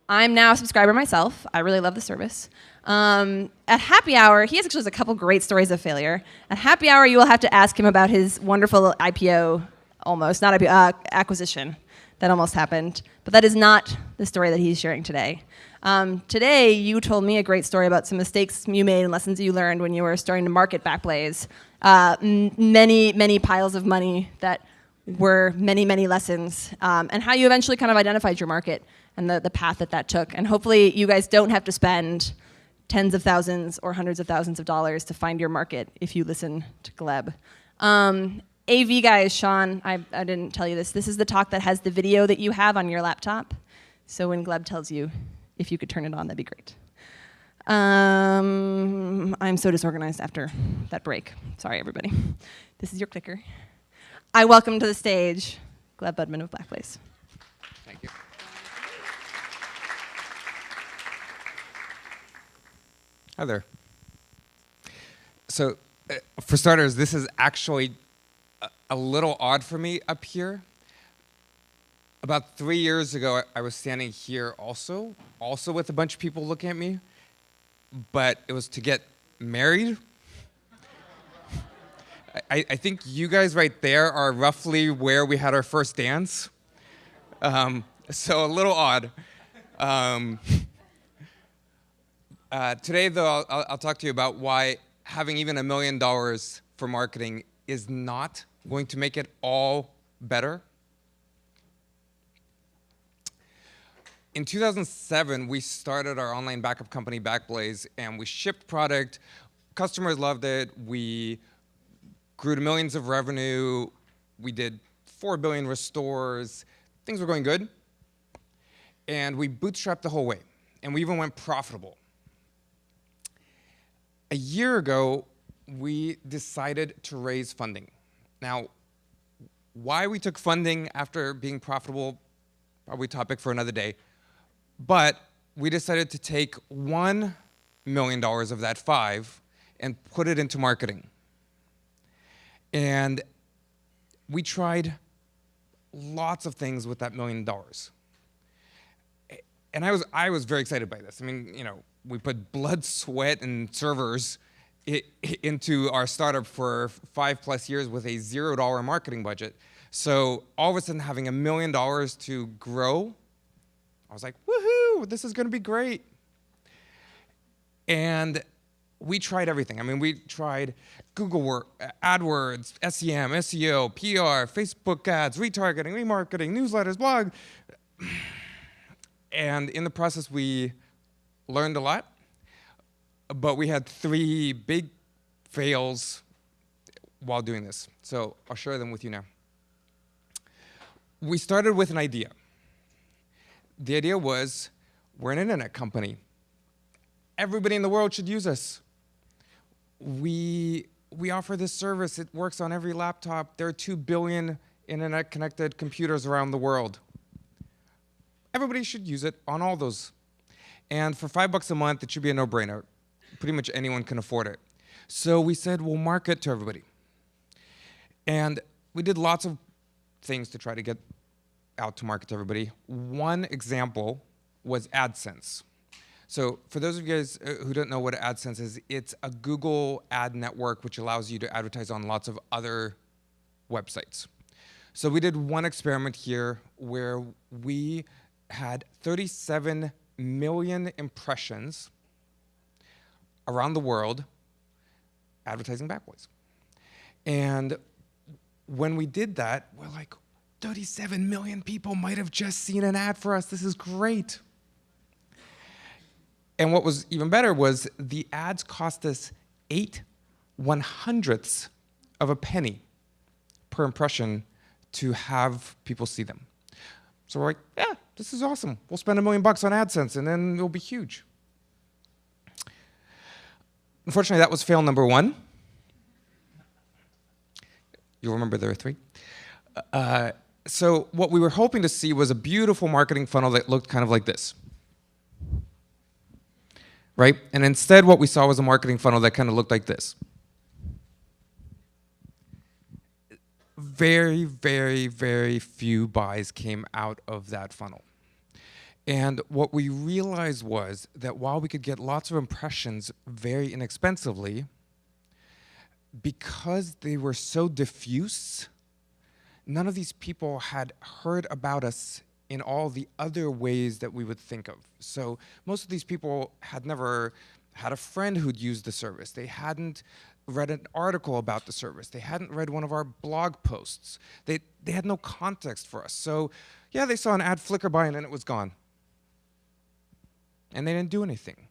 I'm now a subscriber myself. I really love the service. At Happy Hour, he actually has a couple great stories of failure. At Happy Hour, you will have to ask him about his wonderful IPO, almost, not IPO, acquisition that almost happened. But that is not the story that he's sharing today. Today, you told me a great story about some mistakes you made and lessons you learned when you were starting to market Backblaze. Many piles of money that were many lessons, and how you eventually kind of identified your market and the path that took. And hopefully you guys don't have to spend tens of thousands or hundreds of thousands of dollars to find your market if you listen to Gleb. AV guys, Sean, I didn't tell you this. This is the talk that has the video that you have on your laptop. So when Gleb tells you, if you could turn it on, that'd be great. I'm so disorganized after that break. Sorry, everybody. This is your clicker. I welcome to the stage Gleb Budman of Backblaze. Thank you. Hi there. So, for starters, this is actually a little odd for me up here. About 3 years ago, I was standing here also with a bunch of people looking at me, but it was to get married. I think you guys right there are roughly where we had our first dance. So a little odd. Today, though, I'll talk to you about why having even $1 million for marketing is not going to make it all better. In 2007, we started our online backup company, Backblaze, and we shipped product. Customers loved it. We grew to millions of revenue. We did 4 billion restores. Things were going good. And we bootstrapped the whole way. And we even went profitable. A year ago, we decided to raise funding. Now, why we took funding after being profitable, probably a topic for another day. But we decided to take $1 million of that 5 and put it into marketing. And we tried lots of things with that $1 million. And I was very excited by this. I mean, you know, we put blood, sweat, and servers into our startup for 5+ years with a $0 marketing budget. So all of a sudden having $1 million to grow, I was like, woohoo, this is gonna be great. And we tried everything. I mean, we tried Google AdWords, SEM, SEO, PR, Facebook ads, retargeting, remarketing, newsletters, blog. And in the process, we learned a lot, but we had 3 big fails while doing this. So I'll share them with you now. We started with an idea. The idea was, we're an internet company. Everybody in the world should use us. We offer this service. It works on every laptop. There are 2 billion internet-connected computers around the world. Everybody should use it on all those. And for $5 a month, it should be a no-brainer. Pretty much anyone can afford it. So we said, we'll market to everybody. And we did lots of things to try to get out to market to everybody. One example was AdSense. So for those of you guys who don't know what AdSense is, it's a Google ad network which allows you to advertise on lots of other websites. So we did one experiment here where we had 37 million impressions around the world advertising Backblaze. And when we did that, we're like, 37 million people might have just seen an ad for us. This is great. And what was even better was the ads cost us 8/100ths of a penny per impression to have people see them. So we're like, yeah, this is awesome. We'll spend $1 million on AdSense and then it'll be huge. Unfortunately, that was fail number 1. You'll remember there were 3. So what we were hoping to see was a beautiful marketing funnel that looked kind of like this. Right? And instead what we saw was a marketing funnel that kind of looked like this. Very, very, very few buys came out of that funnel. And what we realized was that while we could get lots of impressions very inexpensively, because they were so diffuse, none of these people had heard about us in all the other ways that we would think of. So most of these people had never had a friend who'd used the service. They hadn't read an article about the service. They hadn't read one of our blog posts. They had no context for us. So yeah, they saw an ad flicker by and then it was gone. And they didn't do anything.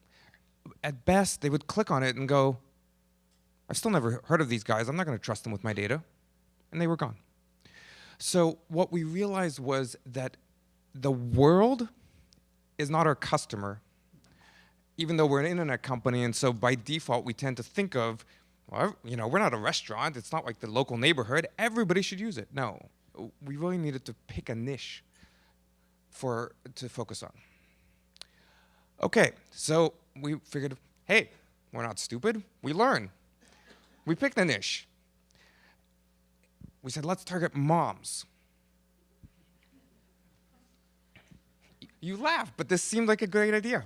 At best, they would click on it and go, I've still never heard of these guys. I'm not going to trust them with my data. And they were gone. So what we realized was that the world is not our customer, even though we're an internet company, and so by default we tend to think of, well, you know, we're not a restaurant. It's not like the local neighborhood. Everybody should use it. No, we really needed to pick a niche to focus on. Okay, so we figured, hey, we're not stupid. We learn. We picked a niche. We said, let's target moms. You laugh, but this seemed like a great idea.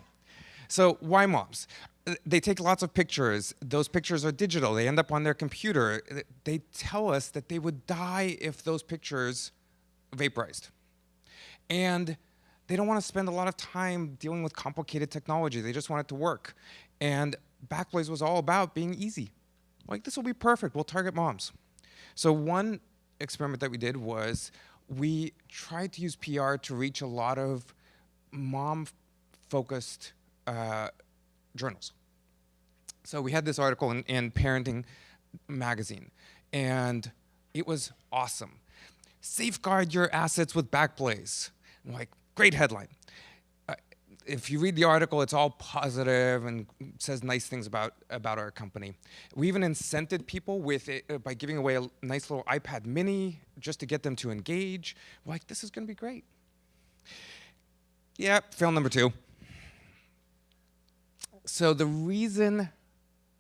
So why moms? They take lots of pictures. Those pictures are digital. They end up on their computer. They tell us that they would die if those pictures vaporized. And they don't want to spend a lot of time dealing with complicated technology. They just want it to work. And Backblaze was all about being easy. Like, this will be perfect. We'll target moms. So one experiment that we did was we tried to use PR to reach a lot of mom-focused journals. So we had this article in Parenting magazine, and it was awesome. Safeguard your assets with Backblaze. I'm like, great headline. If you read the article, it's all positive and says nice things about our company. We even incented people with it by giving away a nice little iPad mini just to get them to engage. We're like, this is going to be great. Yeah, fail number 2. So the reason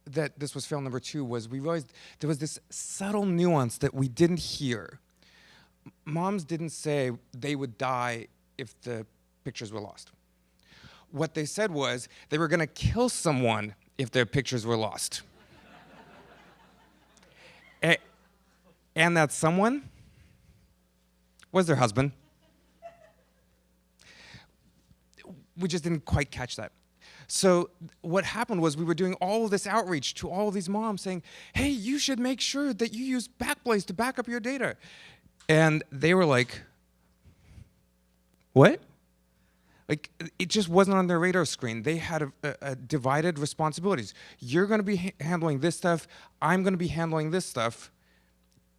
that this was fail number 2 was we realized there was this subtle nuance that we didn't hear. Moms didn't say they would die if the pictures were lost. What they said was they were going to kill someone if their pictures were lost. And that someone was their husband. We just didn't quite catch that. So what happened was we were doing all of this outreach to all of these moms saying, hey, you should make sure that you use Backblaze to back up your data. And they were like, what? Like, it just wasn't on their radar screen. They had a divided responsibilities. You're going to be handling this stuff. I'm going to be handling this stuff.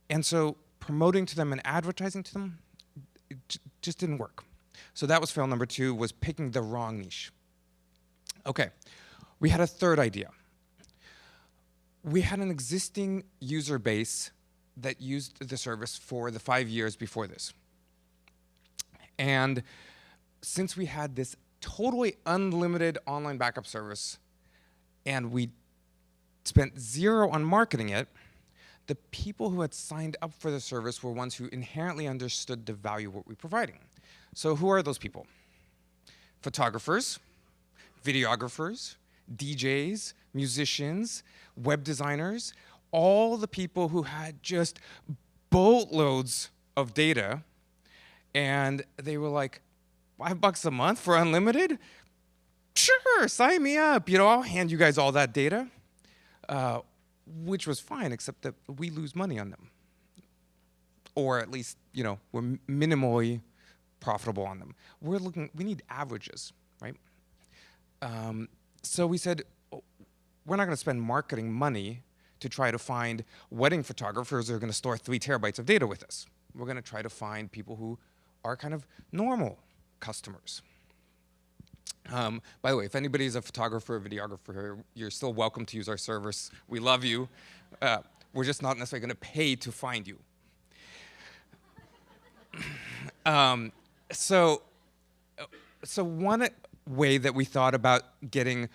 And so promoting to them and advertising to them, it just didn't work. So that was fail number 2, was picking the wrong niche. Okay, we had a third idea. We had an existing user base that used the service for the 5 years before this. And since we had this totally unlimited online backup service and we spent 0 on marketing it, the people who had signed up for the service were ones who inherently understood the value of what we were providing. So who are those people? Photographers, videographers, DJs, musicians, web designers, all the people who had just boatloads of data, and they were like, $5 a month for unlimited? Sure, sign me up. You know, I'll hand you guys all that data, which was fine, except that we lose money on them, or at least, you know, we're minimally profitable on them. We need averages, right? So we said, we're not going to spend marketing money to try to find wedding photographers who are going to store 3 terabytes of data with us. We're going to try to find people who are kind of normal customers. By the way, if anybody is a photographer or videographer, you're still welcome to use our service. We love you. We're just not necessarily going to pay to find you. So one way that we thought about getting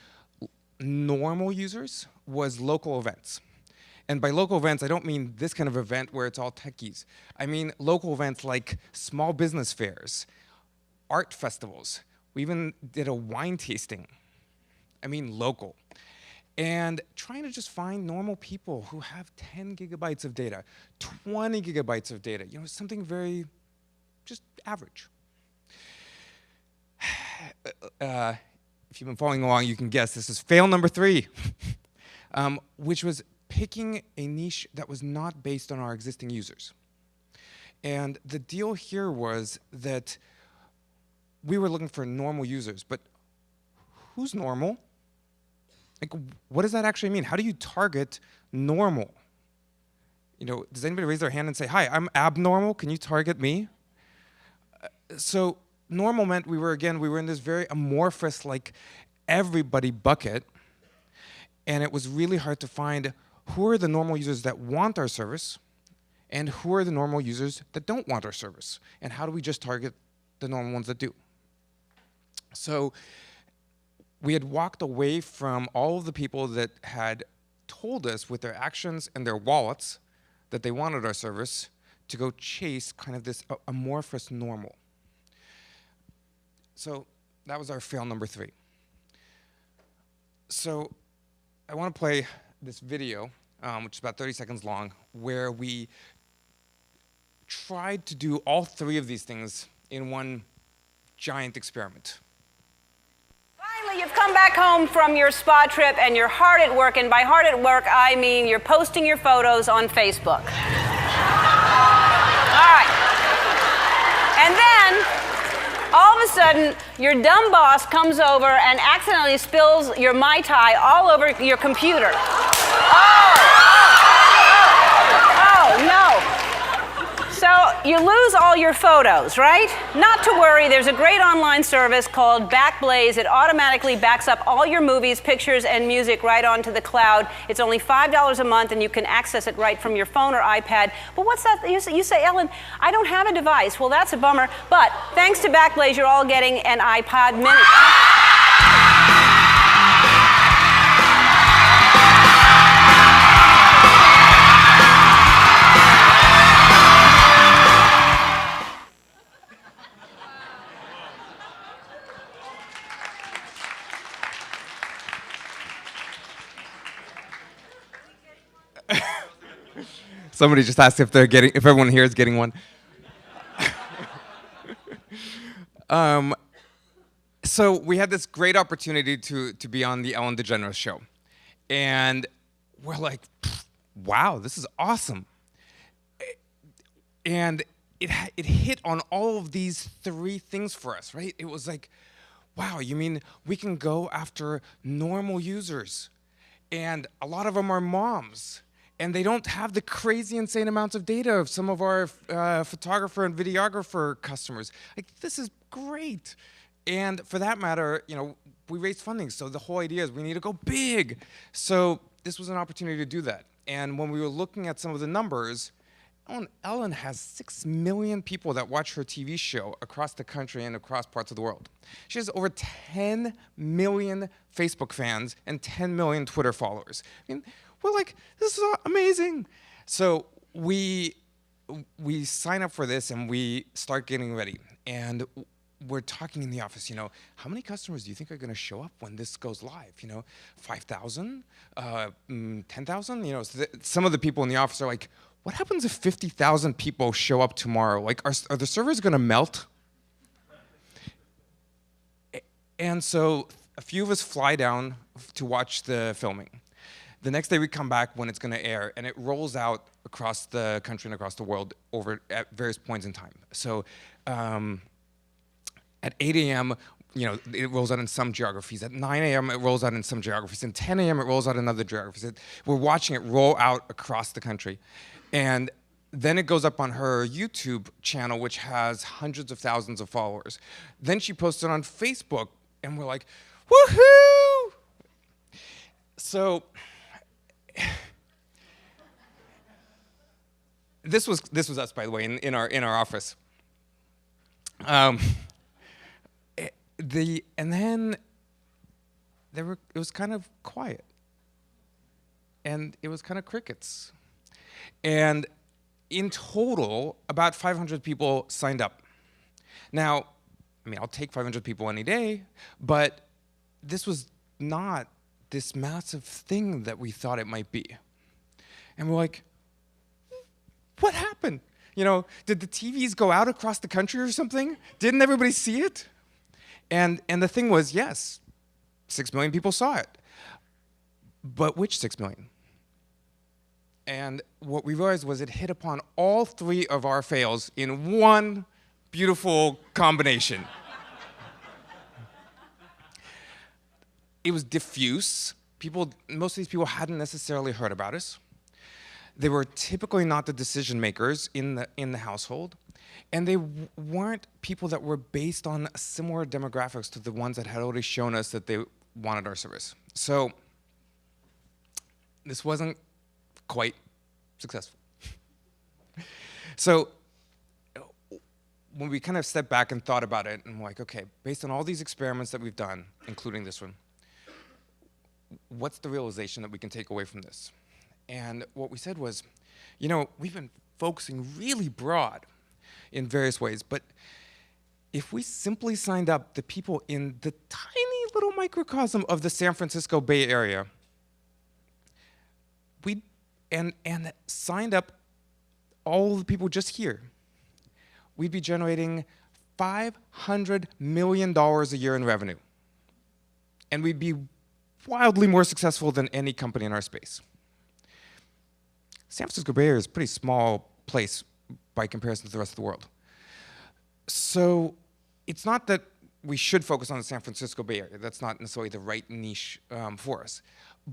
normal users was local events. And by local events, I don't mean this kind of event where it's all techies. I mean local events like small business fairs, art festivals, We even did a wine tasting. I mean, local. And trying to just find normal people who have 10 gigabytes of data, 20 gigabytes of data, something very just average. If you've been following along, you can guess this is fail number 3, which was picking a niche that was not based on our existing users. And the deal here was that we were looking for normal users, but who's normal? Like, what does that actually mean? How do you target normal? Does anybody raise their hand and say, "Hi, I'm abnormal. Can you target me?" So normal meant we were in this very amorphous, like everybody bucket, and it was really hard to find who are the normal users that want our service and who are the normal users that don't want our service, and how do we just target the normal ones that do? So we had walked away from all of the people that had told us with their actions and their wallets that they wanted our service to go chase kind of this amorphous normal. So that was our fail number 3. So I want to play this video, which is about 30 seconds long, where we tried to do all 3 of these things in one giant experiment. Finally, you've come back home from your spa trip and you're hard at work, and by hard at work, I mean you're posting your photos on Facebook. All right. And then, all of a sudden, your dumb boss comes over and accidentally spills your Mai Tai all over your computer. Oh, no. So you lose all your photos, right? Not to worry, there's a great online service called Backblaze. It automatically backs up all your movies, pictures, and music right onto the cloud. It's only $5 a month, and you can access it right from your phone or iPad. But what's that? You say, "Ellen, I don't have a device." Well, that's a bummer. But thanks to Backblaze, you're all getting an iPod mini. Somebody just asked if everyone here is getting one. So we had this great opportunity to be on the Ellen DeGeneres show. And we're like, wow, this is awesome. And it hit on all of these 3 things for us, right? It was like, wow, you mean we can go after normal users? And a lot of them are moms. And they don't have the crazy, insane amounts of data of some of our photographer and videographer customers. Like, this is great. And for that matter, we raised funding. So the whole idea is we need to go big. So this was an opportunity to do that. And when we were looking at some of the numbers, Ellen has 6 million people that watch her TV show across the country and across parts of the world. She has over 10 million Facebook fans and 10 million Twitter followers. I mean, we're like, this is amazing. So we sign up for this and we start getting ready. And we're talking in the office, how many customers do you think are going to show up when this goes live? 5,000, 10,000? Some of the people in the office are like, what happens if 50,000 people show up tomorrow? Like, are the servers going to melt? And so a few of us fly down to watch the filming. The next day we come back when it's going to air, and it rolls out across the country and across the world at various points in time. So at 8 a.m., it rolls out in some geographies. At 9 a.m., it rolls out in some geographies. And 10 a.m., it rolls out in other geographies. We're watching it roll out across the country. And then it goes up on her YouTube channel, which has hundreds of thousands of followers. Then she posts it on Facebook, and we're like, woohoo! So this was us, by the way, in our office. And then it was kind of quiet, and it was kind of crickets. And in total, about 500 people signed up. Now, I mean, I'll take 500 people any day, but this was not this massive thing that we thought it might be. And we're like, what happened? You know, did the TVs go out across the country or something? Didn't everybody see it? And the thing was, yes, 6 million people saw it. But which 6 million? And what we realized was it hit upon all three of our fails in one beautiful combination. It was diffuse. Most of these people hadn't necessarily heard about us. They were typically not the decision makers in the household, and they weren't people that were based on similar demographics to the ones that had already shown us that they wanted our service. So this wasn't quite successful. So when we kind of stepped back and thought about it, and we're like, okay, based on all these experiments that we've done, including this one, what's the realization that we can take away from this? And what we said was, you know, we've been focusing really broad in various ways, but if we simply signed up the people in the tiny little microcosm of the San Francisco Bay Area, and signed up all the people just here, we'd be generating $500 million a year in revenue. And we'd be wildly more successful than any company in our space. San Francisco Bay Area is a pretty small place by comparison to the rest of the world. So it's not that we should focus on the San Francisco Bay Area. That's not necessarily the right niche for us.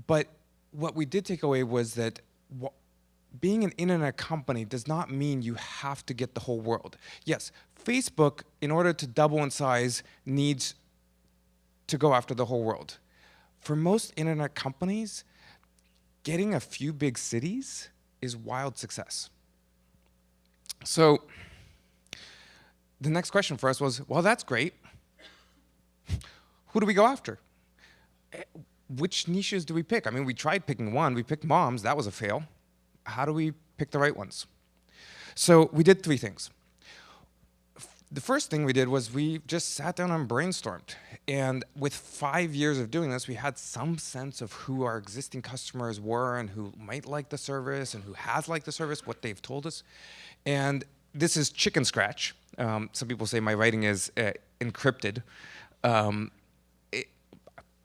But what we did take away was that being an internet company does not mean you have to get the whole world. Yes, Facebook, in order to double in size, needs to go after the whole world. For most internet companies, getting a few big cities is wild success. So the next question for us was, well, that's great. Who do we go after? Which niches do we pick? I mean, we tried picking one. We picked moms. That was a fail. How do we pick the right ones? So we did three things. The first thing we did was we just sat down and brainstormed. And with 5 years of doing this, we had some sense of who our existing customers were and who might like the service and who has liked the service, what they've told us. And this is chicken scratch. Some people say my writing is encrypted. I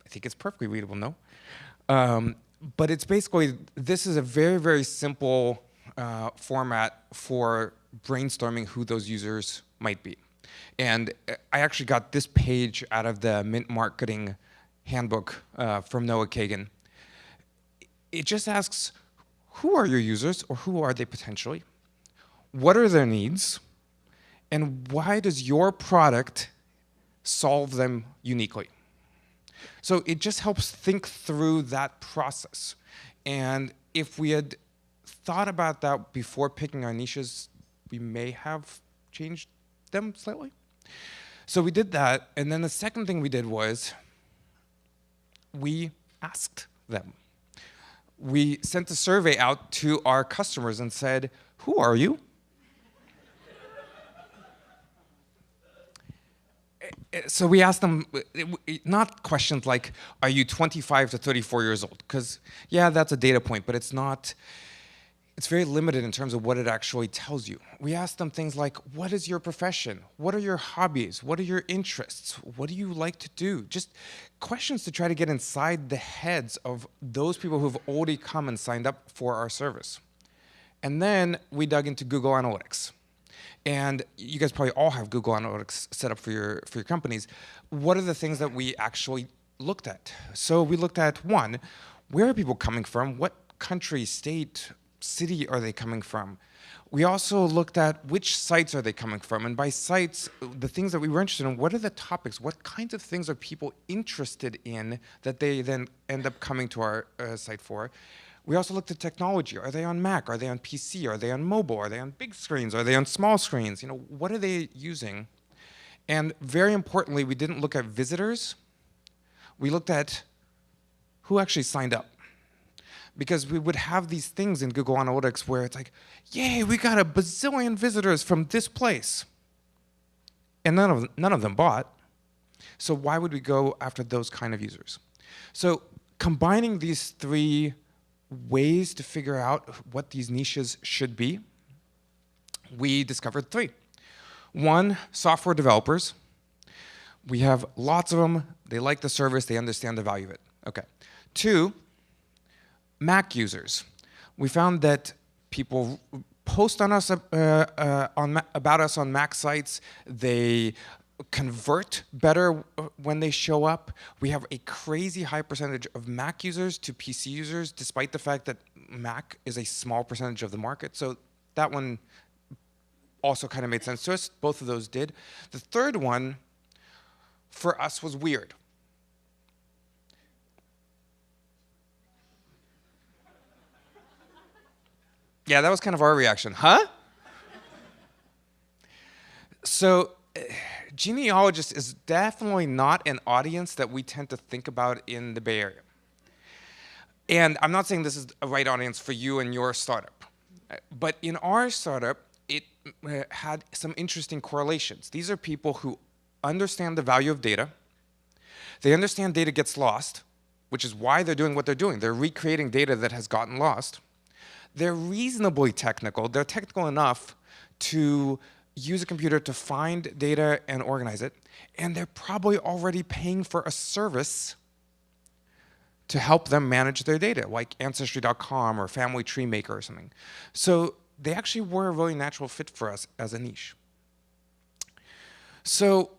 think it's perfectly readable, no? But it's basically, this is a very, very simple format for brainstorming who those users might be. And I actually got this page out of the Mint Marketing Handbook from Noah Kagan. It just asks, who are your users, or who are they potentially? What are their needs? And why does your product solve them uniquely? So it just helps think through that process. And if we had thought about that before picking our niches, we may have changed them slightly. So we did that, and then the second thing we did was we asked them. We sent a survey out to our customers and said, who are you? So we asked them, not questions like, are you 25 to 34 years old? Because, yeah, that's a data point, but it's not, it's very limited in terms of what it actually tells you. We asked them things like, what is your profession? What are your hobbies? What are your interests? What do you like to do? Just questions to try to get inside the heads of those people who've already come and signed up for our service. And then we dug into Google Analytics. And you guys probably all have Google Analytics set up for your companies. What are the things that we actually looked at? So we looked at, one, where are people coming from? What country, state, city are they coming from? We also looked at which sites are they coming from. And by sites, the things that we were interested in, what are the topics? What kinds of things are people interested in that they then end up coming to our site for? We also looked at technology. Are they on Mac? Are they on PC? Are they on mobile? Are they on big screens? Are they on small screens? You know, what are they using? And very importantly, we didn't look at visitors. We looked at who actually signed up. Because we would have these things in Google Analytics where it's like, yay, we got a bazillion visitors from this place. and none of them bought. So why would we go after those kind of users? So combining these three ways to figure out what these niches should be, we discovered three. One, software developers. We have lots of them. They like the service. They understand the value of it. Okay. Two, Mac users. We found that people post on us about us on Mac sites. They convert better when they show up. We have a crazy high percentage of Mac users to PC users, despite the fact that Mac is a small percentage of the market. So that one also kind of made sense to us. Both of those did. The third one, for us, was weird. Yeah, that was kind of our reaction. Huh? So, genealogist is definitely not an audience that we tend to think about in the Bay Area. And I'm not saying this is a right audience for you and your startup. But in our startup, it had some interesting correlations. These are people who understand the value of data. They understand data gets lost, which is why they're doing what they're doing. They're recreating data that has gotten lost. They're reasonably technical. They're technical enough to use a computer to find data and organize it. And they're probably already paying for a service to help them manage their data, like Ancestry.com or Family Tree Maker or something. So they actually were a really natural fit for us as a niche. So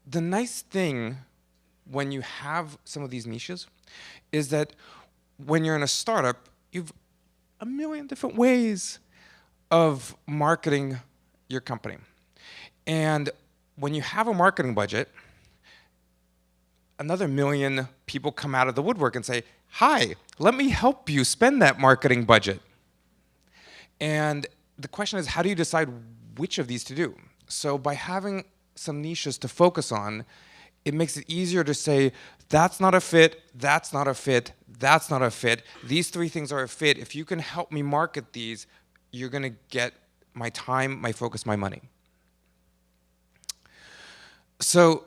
the nice thing when you have some of these niches is that when you're in a startup, you've a million different ways of marketing your company. And when you have a marketing budget, another million people come out of the woodwork and say, hi, let me help you spend that marketing budget. And the question is, how do you decide which of these to do? So by having some niches to focus on, it makes it easier to say, that's not a fit, that's not a fit, that's not a fit. These three things are a fit. If you can help me market these, you're going to get my time, my focus, my money. So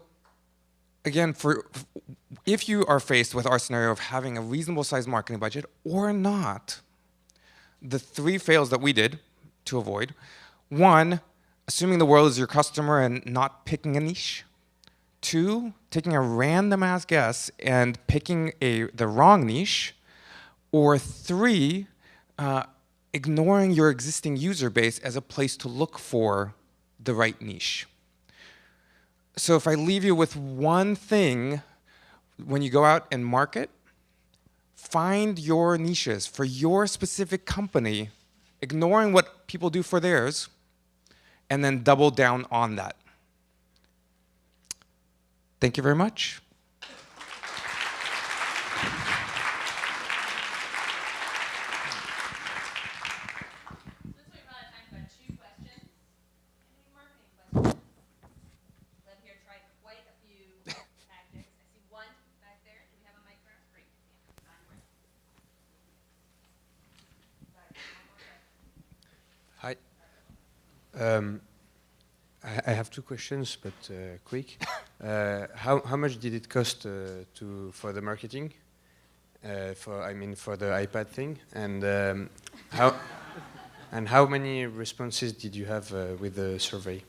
again, if you are faced with our scenario of having a reasonable sized marketing budget or not, the three fails that we did to avoid: one, assuming the world is your customer and not picking a niche. Two, taking a random ass guess and picking the wrong niche. Or three, ignoring your existing user base as a place to look for the right niche. So if I leave you with one thing, when you go out and market, find your niches for your specific company, ignoring what people do for theirs, and then double down on that. Thank you very much. Hi. I have two questions, but quick. How much did it cost for the marketing? For the iPad thing, and how many responses did you have with the survey?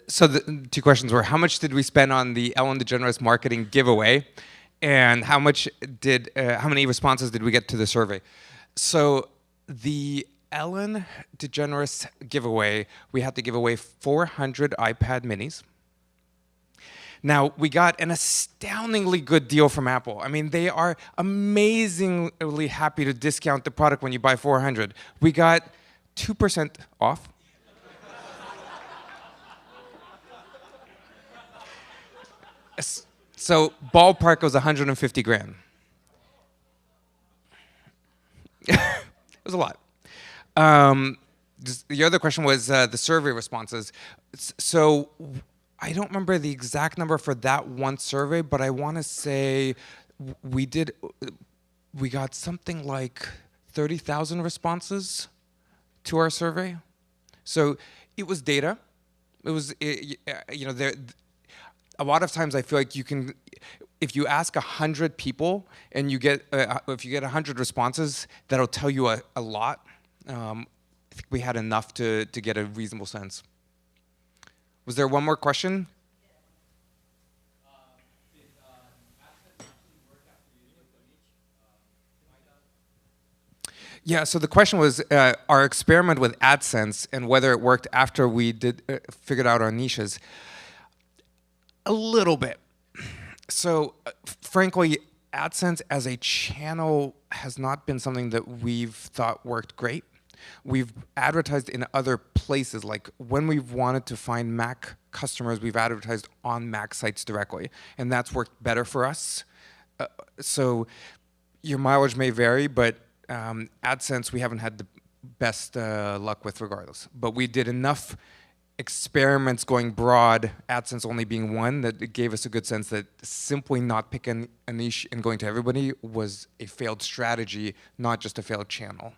So the two questions were: how much did we spend on the Ellen DeGeneres marketing giveaway, and how many responses did we get to the survey? So the Ellen DeGeneres giveaway, we had to give away 400 iPad minis. Now, we got an astoundingly good deal from Apple. I mean, they are amazingly happy to discount the product when you buy 400. We got 2% off. So ballpark was 150 grand. It was a lot. The other question was the survey responses. So I don't remember the exact number for that one survey, but I want to say we got something like 30,000 responses to our survey. So it was data. It was, a lot of times I feel like you can, if you ask 100 people and you get, if you get 100 responses, that'll tell you a lot. I think we had enough to get a reasonable sense. Was there one more question? Yeah, so the question was our experiment with AdSense and whether it worked after we figured out our niches. A little bit. So frankly, AdSense as a channel has not been something that we've thought worked great. We've advertised in other places, like when we've wanted to find Mac customers, we've advertised on Mac sites directly, and that's worked better for us. So your mileage may vary, but AdSense we haven't had the best luck with regardless. But we did enough experiments going broad, AdSense only being one, that it gave us a good sense that simply not picking a niche and going to everybody was a failed strategy, not just a failed channel.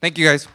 Thank you, guys.